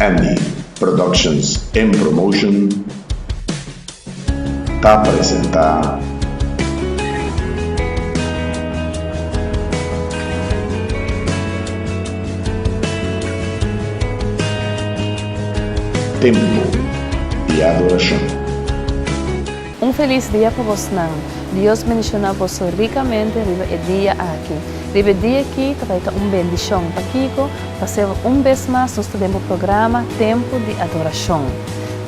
Andy Productions and Promotion ta presenta Tempo de Adoração. Um feliz dia para você. Deus menciona você ricamente el dia aqui. Ribe dia aqui vai ter uma bendição para Kiko, para ser vez mais nós temos o programa Tempo de Adoração.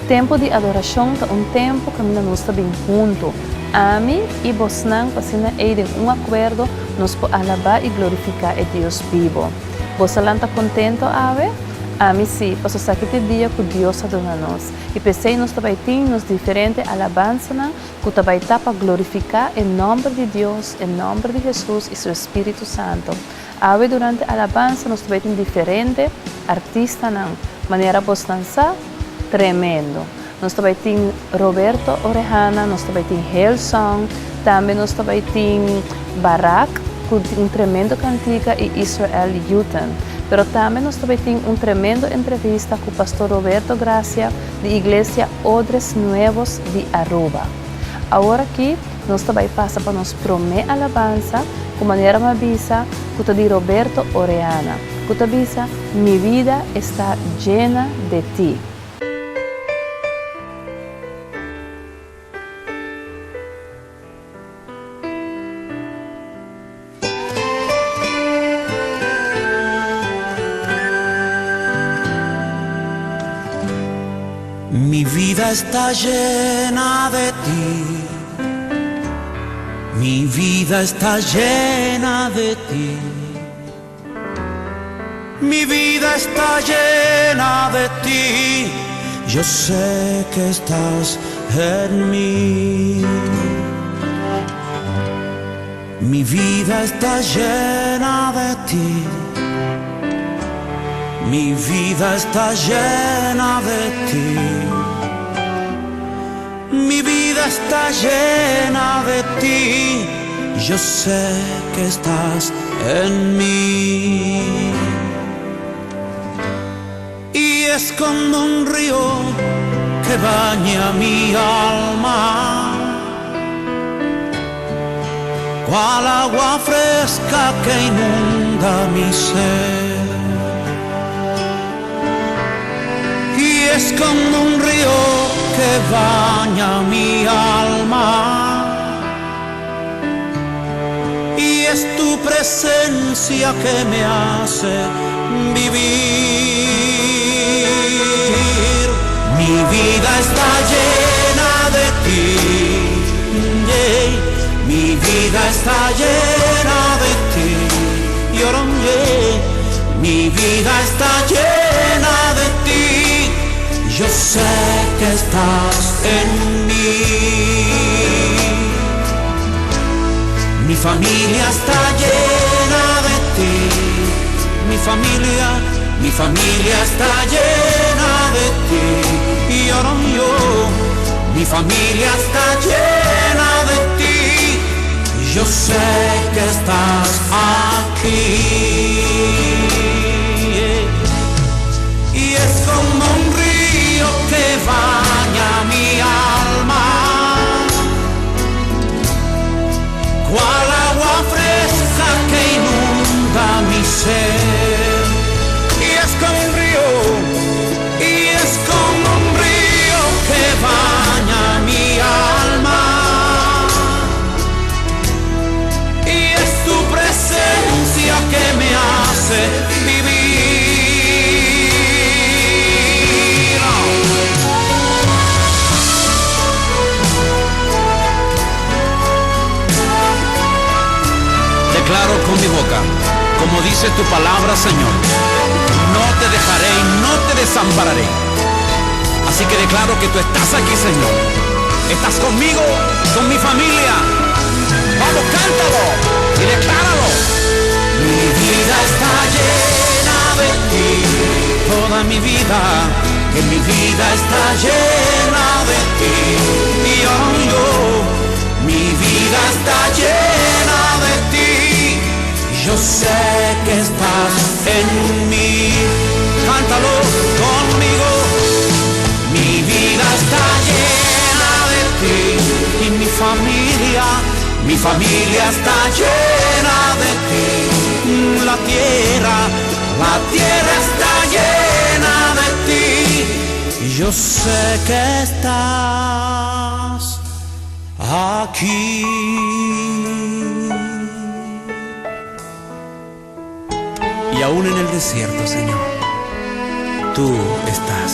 Tempo de Adoração é tempo que nós estamos juntos. A mim e você para ser um acordo, nós podemos alabar e glorificar a Deus vivo. Você está contente, Ave? A mim sim, para ser aquele dia que Deus adora nós. E pensei nós também temos diferentes alabanças que também está para glorificar em nome de Deus, em nome de Jesus e seu Espírito Santo. Ave durante a alabança nós também temos diferentes artistas, maneira de dançar, tremendo. Nós também temos Roberto Orejana, nós também temos Hillsong, também nós também temos Barak, que tem tremendo cantiga, e Israel Yutan. Pero também nós também temos tremendo entrevista com o pastor Roberto Gracia, da Igreja Odres Nuevos de Aruba. Agora aqui, nós também passa para nos prometer alabança, com maneira mavisa, que de Roberto Orejana, que avisa, minha vida está llena de ti. Mi vida está llena de ti, mi vida está llena de ti, mi vida está llena de ti, yo sé que estás en mí. Mi vida está llena de ti, mi vida está llena de ti, mi vida está llena de ti, yo sé que estás en mí. Y es como un río que baña mi alma, cual agua fresca que inunda mi ser. Y es como un río que baña mi alma, y es tu presencia que me hace vivir. Mi vida está llena de ti, yeah. Mi vida está llena de ti, yeah. Mi vida está llena de ti, yo sé que estás en mí. Mi familia está llena de ti, mi familia está llena de ti, y ahora mi familia está llena de ti, yo sé que estás aquí. Y es como un río que baña mi alma, cual agua fresca que inunda mi ser. Y es como un río, y es como un río que baña mi alma, y es tu presencia que me hace vivir. Declaro con mi boca, como dice tu palabra, Señor, no te dejaré y no te desampararé. Así que declaro que tú estás aquí, Señor. Estás conmigo, con mi familia. Vamos, cántalo y decláralo. Mi vida está llena de ti, toda mi vida, que mi vida está llena de ti. Y yo, mi vida está llena de ti, sé que estás en mí. Cántalo conmigo. familia está llena de ti. La tierra está llena de ti. Y yo sé que estás aquí. Y aún en el desierto, Señor, tú estás.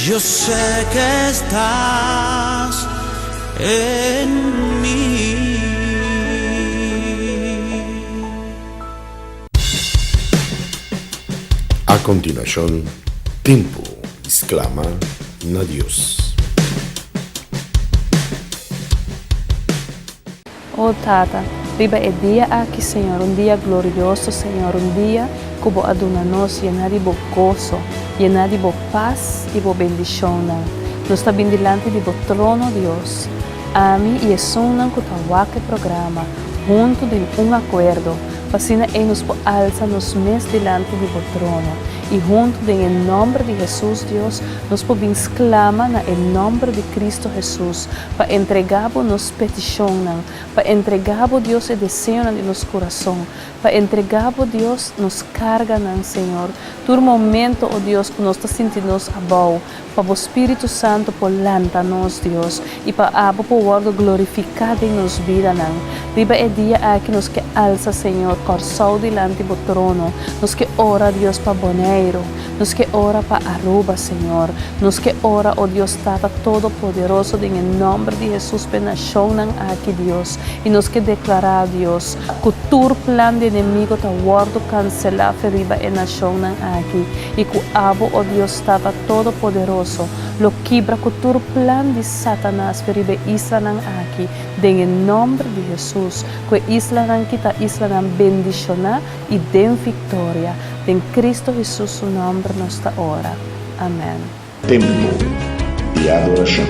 Yo sé que estás en mí. A continuación, Tempo exclama na Dios. Oh Tata, riba é dia aqui, Senhor, dia glorioso, Senhor, dia que bo aduna-nos, llenar de bo gozo, llenar de bo paz e bo bendição. Nós está bem delante de bo trono, Deus. A mim e é um que tawaque programa, junto de acordo, para que nos alça nos mes delante de bo trono. E junto em nome de Jesus, Deus, nos podemos exclamar em nome de Cristo Jesus, para entregar nos petição, para entregar Deus o desejo de nosso coração, para entregar Deus nos carga, Senhor. Todo momento, oh Deus, que nós sentimos abau, para o Espírito Santo polanta-nos, Deus, e para poder glorificar em nos vida, Riba é dia aqui nos que alça, Senhor, coração delante do trono, nos que ora, Deus, para boneiro, nos que ora para Aruba, Senhor, nos que ora, oh Deus, Tata Todo-Poderoso, em nome de Jesus, penação aqui, Deus, e nos que declarar, Deus, que o plano de inimigo está guardo cancelar, riba é nação aqui, e que abo, oh Deus, Tata Todo-Poderoso, lo quebra que o plano de Satanás, riba isla aqui, em nome de Jesus, que isla kita isla bendicionar e den vitória, em Cristo Jesus, o nome nesta hora. Amém. Tempo de adoração.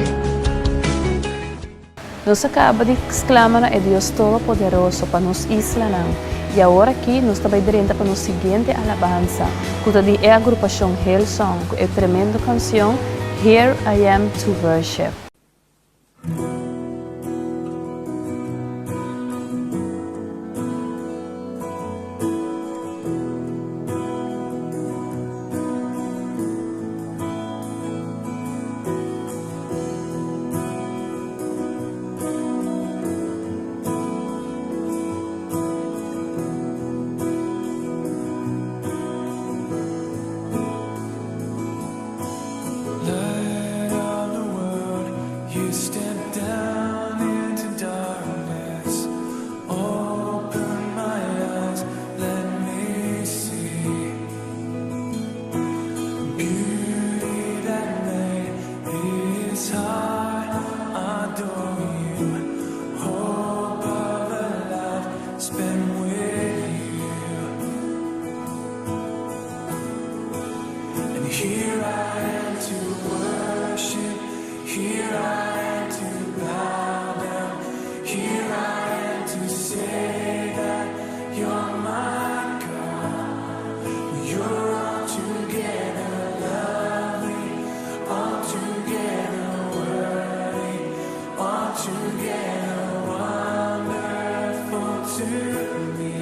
Nós acaba de exclamar a Deus Todo-Poderoso para nos isla. E agora aqui nós também diremos para nos seguinte alabança, que é a agrupação Hillsong, é a tremenda canção Here I Am to Worship. Here I am to worship, here I am to bow down, here I am to say that you're my God. You're altogether lovely, altogether worthy, altogether wonderful to me.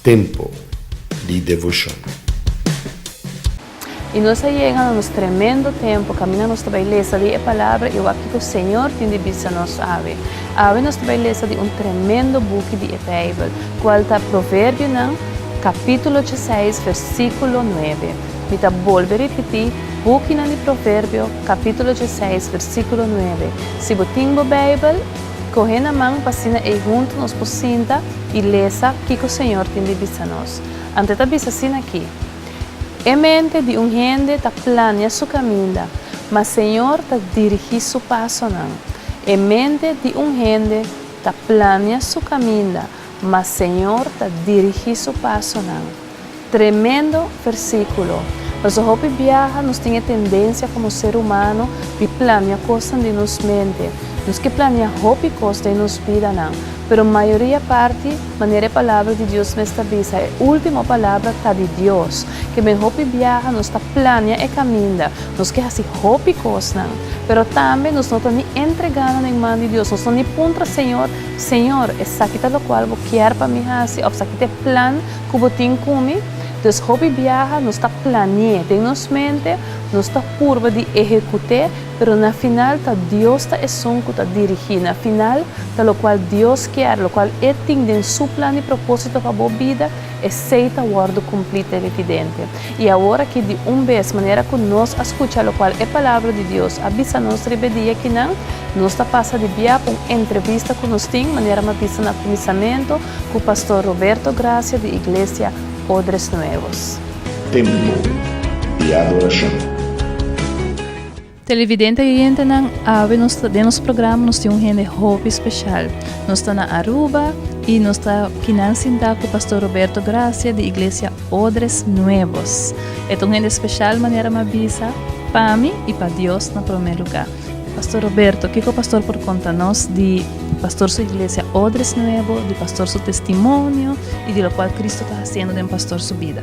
Tempo di devozione. E nós chegamos nos tremendo tempo, caminhando nossa igreja de a palavra e o que o Senhor tem de dizer nos ave. Ave nossa igreja de tremendo book de a Bíblia, qual está Provérbio capítulo 16, versículo 9. Me tá volve a repetir, book de Provérbio, capítulo 16, versículo 9. Se você tem a Bíblia, corre na mão, passina e junto nos pocinta e lesa o que o Senhor tem de dizer nos. Ante tá bisa assim aqui. A mente de gente está planeando sua caminho, mas o Senhor está dirigindo seu passo. A mente de gente está planeando sua caminho, mas o Senhor está dirigindo seu passo. Tremendo versículo. Nós hopi viaja, nós temos tendência como ser humano de planear coisas de nossa mente. Nós que planear hopi coisas de nossa vida, pero a maioria parte, maneira a palavra de Deus me estabiliza. A última palavra está de Deus. Que bem hopi viaja, nós está planear e caminha. Nós que assim hopi coisas, pero também nós não estamos entregando na mão de Deus. Nós estamos contra o Senhor. Senhor, essa aqui é o qual eu quero para mim, assim, ou essa aqui é o plano que eu tenho comigo. Então, hopi viaja, nós está planeando, tem nossa mente, nós está curva de executar, pero na final está Deus está que está dirigindo. Na final está o qual Deus quer, o qual Ele tem em seu plano e propósito para a boa vida, é seita o guardo completo e evidente. E agora que de vez, maneira que nós escutamos, o qual é a palavra de Deus, avisa nós repetir que não, nós está passando de via para uma entrevista que nós temos, maneira que avisa no comissamento, com o pastor Roberto Gracia, de Igreja Odres Nuevos. Tempo di adorazione. Televidente e gente não ave de nosso programa nós temos gente hope especial. Nós está na Aruba e nós está financiando com o pastor Roberto Gracia de Igreja Odres Nuevos. É uma gente especial maneira me avisa para mim e para Deus no primeiro lugar. Pastor Roberto, o que o pastor por conta-nos de pastor sua igreja Odres Nuevo, de pastor su testimonio y de lo cual Cristo está haciendo en pastor su vida?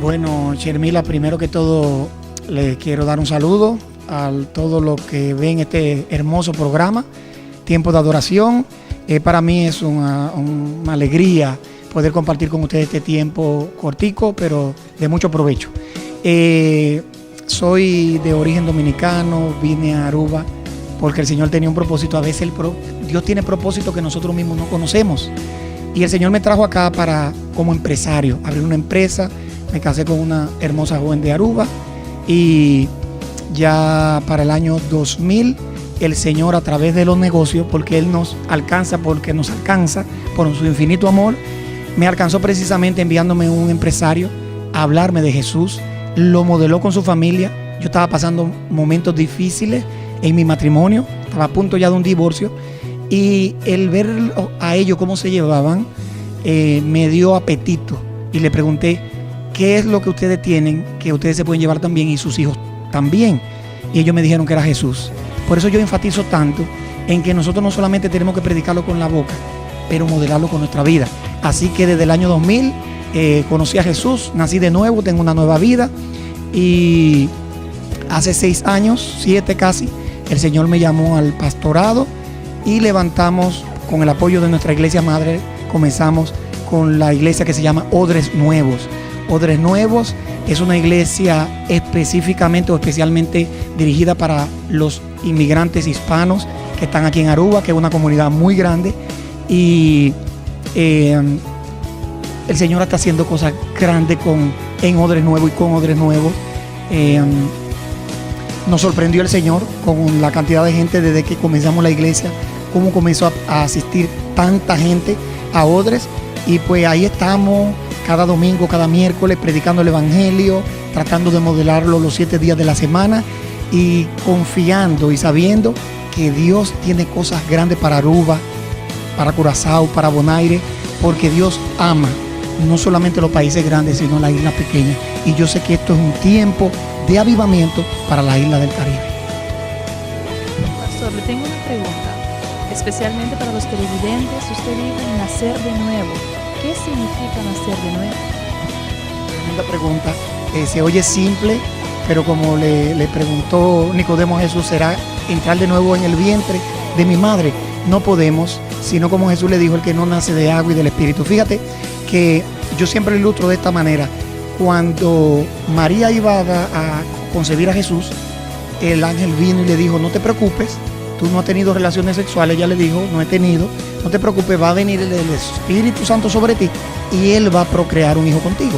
Bueno, Shermila, primero que todo le quiero dar un saludo a todos los que ven este hermoso programa, Tiempo de Adoración. Para mí es una alegría poder compartir con ustedes este tiempo cortico, pero de mucho provecho. Soy de origen dominicano, vine a Aruba porque el Señor tenía un propósito. A veces Dios tiene propósitos que nosotros mismos no conocemos. Y el Señor me trajo acá como empresario, abrir una empresa. Me casé con una hermosa joven de Aruba y ya para el año 2000 el Señor, a través de los negocios, porque Él nos alcanza por su infinito amor, me alcanzó precisamente enviándome un empresario a hablarme de Jesús. Lo modeló con su familia. Yo estaba pasando momentos difíciles en mi matrimonio, estaba a punto ya de un divorcio, y el ver a ellos cómo se llevaban me dio apetito, y le pregunté qué es lo que ustedes tienen, que ustedes se pueden llevar también y sus hijos también, y ellos me dijeron que era Jesús. Por eso yo enfatizo tanto en que nosotros no solamente tenemos que predicarlo con la boca, pero modelarlo con nuestra vida. Así que desde el año 2000 conocí a Jesús, nací de nuevo, tengo una nueva vida, y hace 6 años, 7 casi, el Señor me llamó al pastorado y levantamos, con el apoyo de nuestra iglesia madre, comenzamos con la iglesia que se llama Odres Nuevos. Odres Nuevos es una iglesia específicamente o especialmente dirigida para los inmigrantes hispanos que están aquí en Aruba, que es una comunidad muy grande, y el Señor está haciendo cosas grandes en Odres Nuevos y con Odres Nuevos. Nos sorprendió el Señor con la cantidad de gente desde que comenzamos la iglesia, cómo comenzó a asistir tanta gente a Odres, y pues ahí estamos cada domingo, cada miércoles predicando el evangelio, tratando de modelarlo los 7 días de la semana y confiando y sabiendo que Dios tiene cosas grandes para Aruba, para Curazao, para Bonaire, porque Dios ama no solamente los países grandes, sino las islas pequeñas. Y yo sé que esto es un tiempo de avivamiento para la isla del Caribe. Pastor, le tengo una pregunta, especialmente para los televidentes. Usted dijo nacer de nuevo. ¿Qué significa nacer de nuevo? Tremenda pregunta. Se oye simple, pero como le preguntó Nicodemo a Jesús, ¿será entrar de nuevo en el vientre de mi madre? No podemos, sino como Jesús le dijo, el que no nace de agua y del Espíritu. Fíjate que yo siempre lo ilustro de esta manera. Cuando María iba a concebir a Jesús, el ángel vino y le dijo, no te preocupes, tú no has tenido relaciones sexuales. Ella le dijo, no he tenido, no te preocupes, va a venir el Espíritu Santo sobre ti y Él va a procrear un hijo contigo.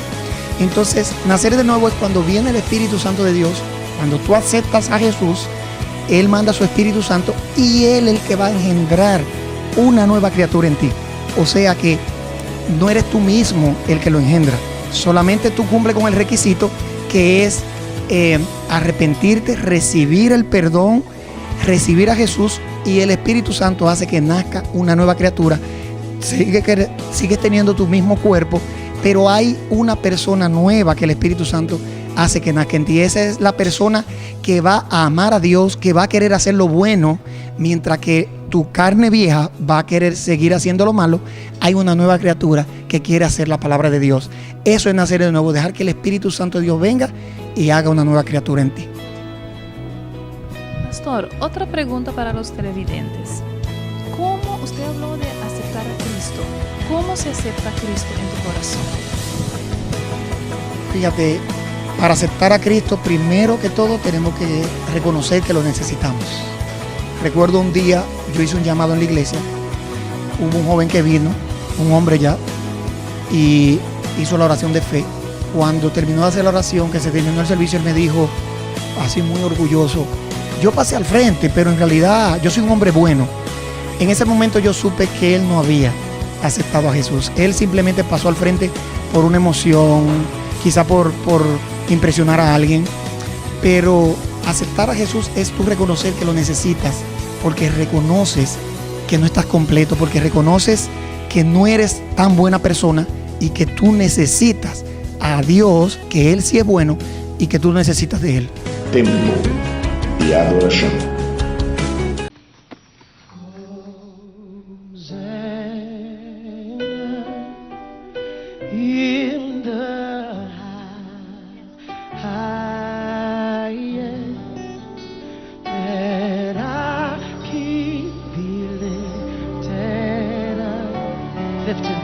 Entonces, nacer de nuevo es cuando viene el Espíritu Santo de Dios, cuando tú aceptas a Jesús, Él manda su Espíritu Santo y Él es el que va a engendrar una nueva criatura en ti. O sea que no eres tú mismo el que lo engendra, solamente tú cumples con el requisito que es arrepentirte, recibir el perdón, recibir a Jesús, y el Espíritu Santo hace que nazca una nueva criatura. Sigues teniendo tu mismo cuerpo, pero hay una persona nueva que el Espíritu Santo hace que nazca en ti. Esa es la persona que va a amar a Dios, que va a querer hacer lo bueno, mientras que tu carne vieja va a querer seguir haciendo lo malo. Hay una nueva criatura que quiere hacer la palabra de Dios. Eso es nacer de nuevo, dejar que el Espíritu Santo de Dios venga y haga una nueva criatura en ti. Pastor, otra pregunta para los televidentes. ¿Cómo usted habló de aceptar a Cristo? ¿Cómo se acepta a Cristo en tu corazón? Fíjate, para aceptar a Cristo, primero que todo tenemos que reconocer que lo necesitamos. Recuerdo un día, yo hice un llamado en la iglesia, hubo un joven que vino, un hombre ya, y hizo la oración de fe. Cuando terminó de hacer la oración, que se terminó el servicio, él me dijo, así muy orgulloso, yo pasé al frente, pero en realidad yo soy un hombre bueno. En ese momento yo supe que él no había aceptado a Jesús. Él simplemente pasó al frente por una emoción, quizá por impresionar a alguien, pero aceptar a Jesús es tú reconocer que lo necesitas, porque reconoces que no estás completo, porque reconoces que no eres tan buena persona y que tú necesitas a Dios, que Él sí es bueno y que tú necesitas de Él. Tempo de adoración. In the highest, that I keep be lifted up, lifted.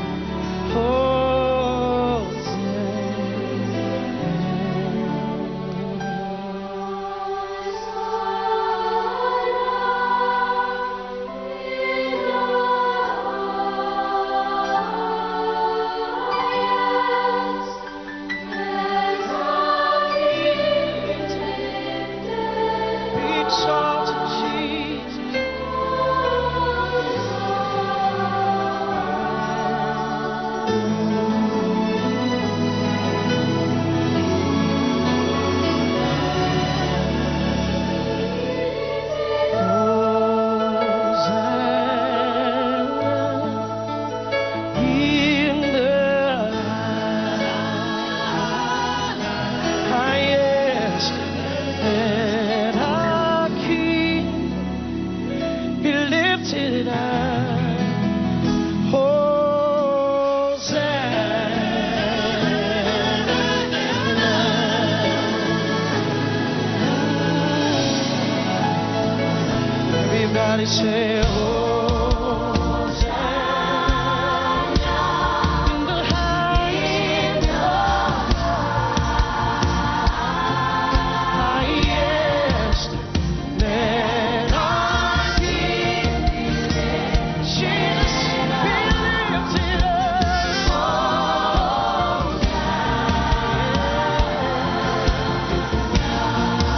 Everybody say,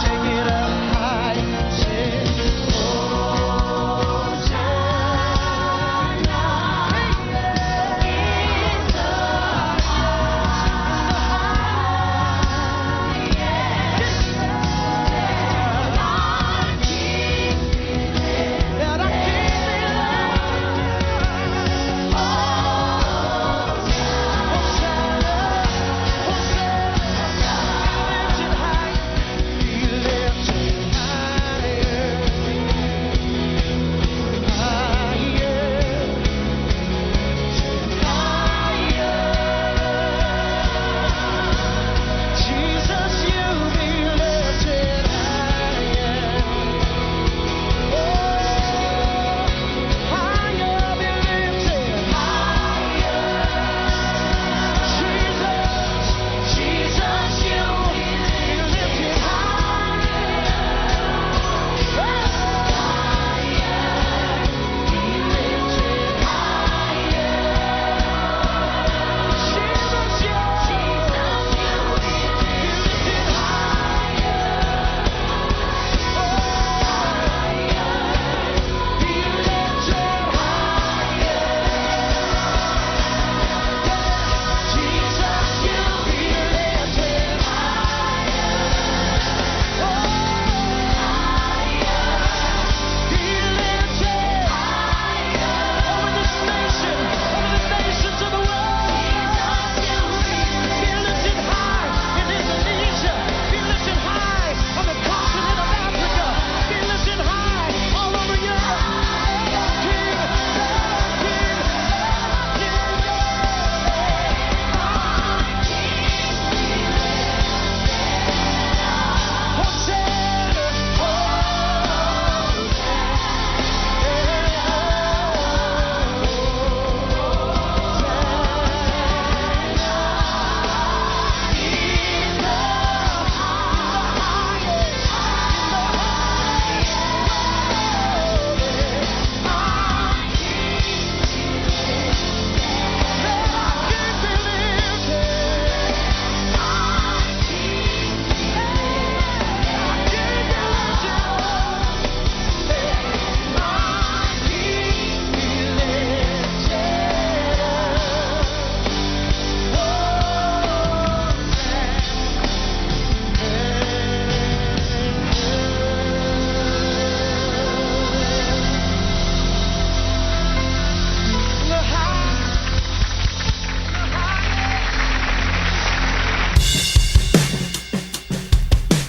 take it up high, say,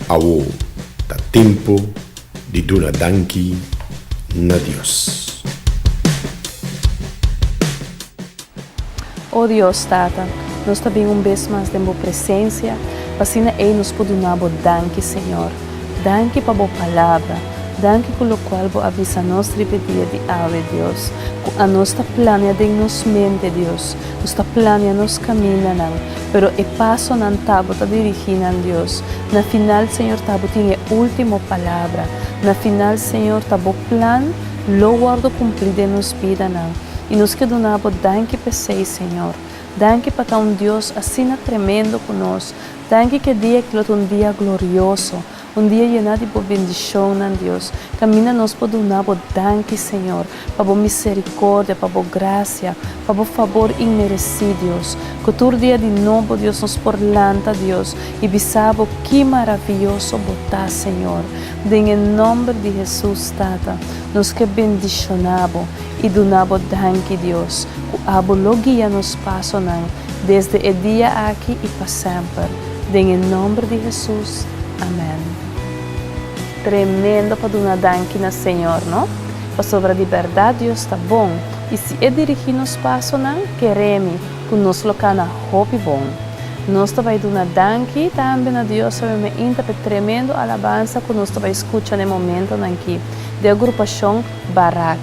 Awo, da tempo di duna danki na Dios. Oh Dios, Tata, nós também vez mais de boa presença, vacina ei nos pode dar danke, Senhor. Danke para boa palavra, danke pelo qual vou avisar nós repetir de ave, Deus. A nossa plania de nos mente, Deus. Nossa plania nos camina, não. Pero e passo não tabo tá dirigindo, Deus. Na final, Senhor, tabo tinha última palavra. Na final, Senhor, tabo plan, lo guardo cumprir de nos vida, não. E nos que donabo, danke pesei, Senhor. Danke para Deus assim tremendo conosco. Danke que dia que é dia glorioso. Dia lleno de bendição, Deus. Camina-nos por donabo, danke, Senhor. Para a misericórdia, para a graça, para o favor imerecido, Deus. Que todo dia de novo, Deus, nos porlanta, Deus. E bisabo, que maravilhoso botar, Senhor. Em nome de Jesus, Tata, nos que bendicionabo e donabo, danke, Deus. Que abo lo guia nos passo, desde o dia aqui e para sempre. Em nome de Jesus. Amém. Tremendo para dar danke na Senhor, não? Para sobre de verdade, Deus está bom. E se é dirigir nos passos, não, queremos que nos local na roupa bom. Nós também dar danke também a Deus, sabemos ainda tremendo alabança que nós também escuta no momento aqui. De agrupação Barak.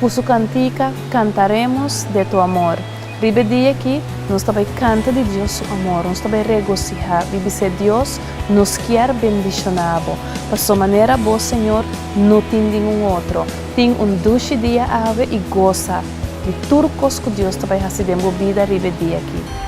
Com sua cantica, cantaremos de tu amor. Vive dia que nós também canta de Deus o amor, nós também regocijar, vive se Deus nos quer bendicionar. Para sua maneira boa, Senhor, não tem nenhum outro. Tem duche dia ave e goza de turcos que Deus também recebeu vida vive dia aqui.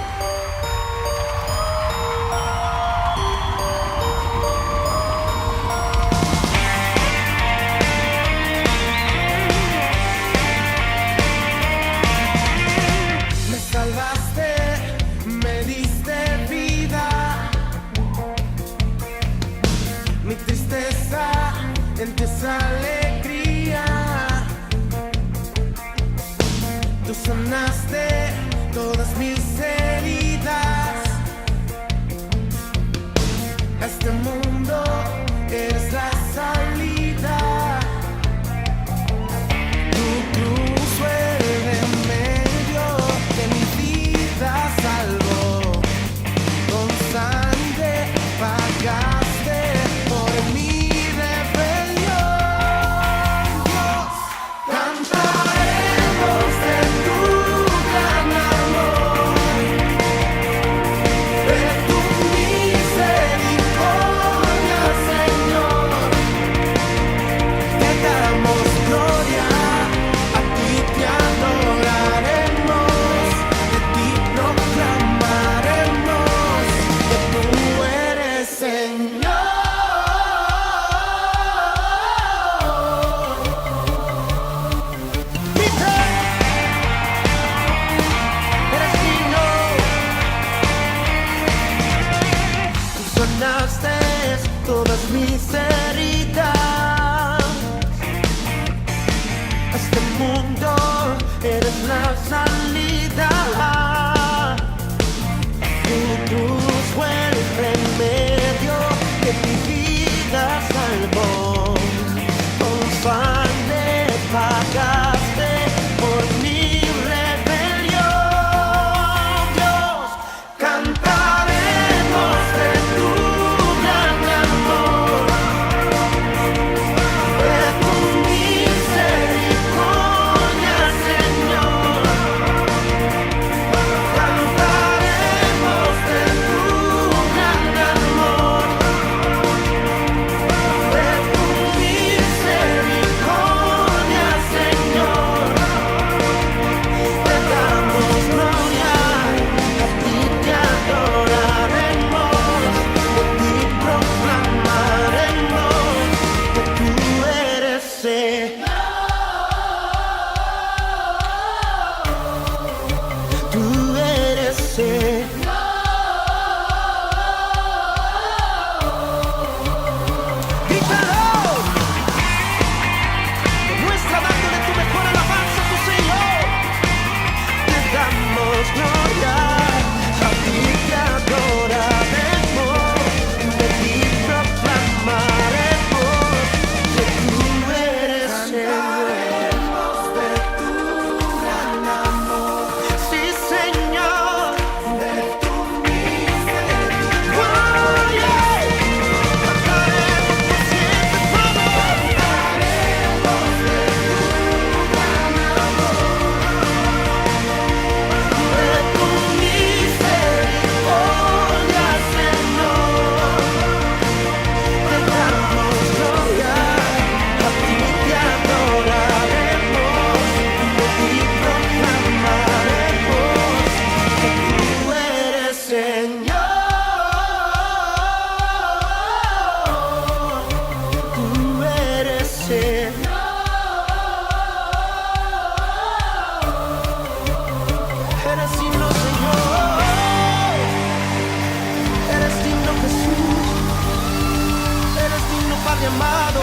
llamado.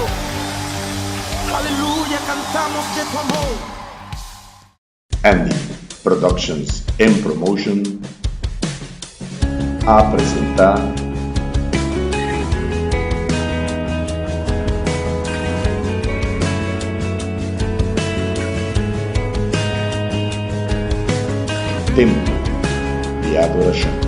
Aleluya, cantamos de tu amor. Andy Productions and Promotion a presentar Tempo de Adoração.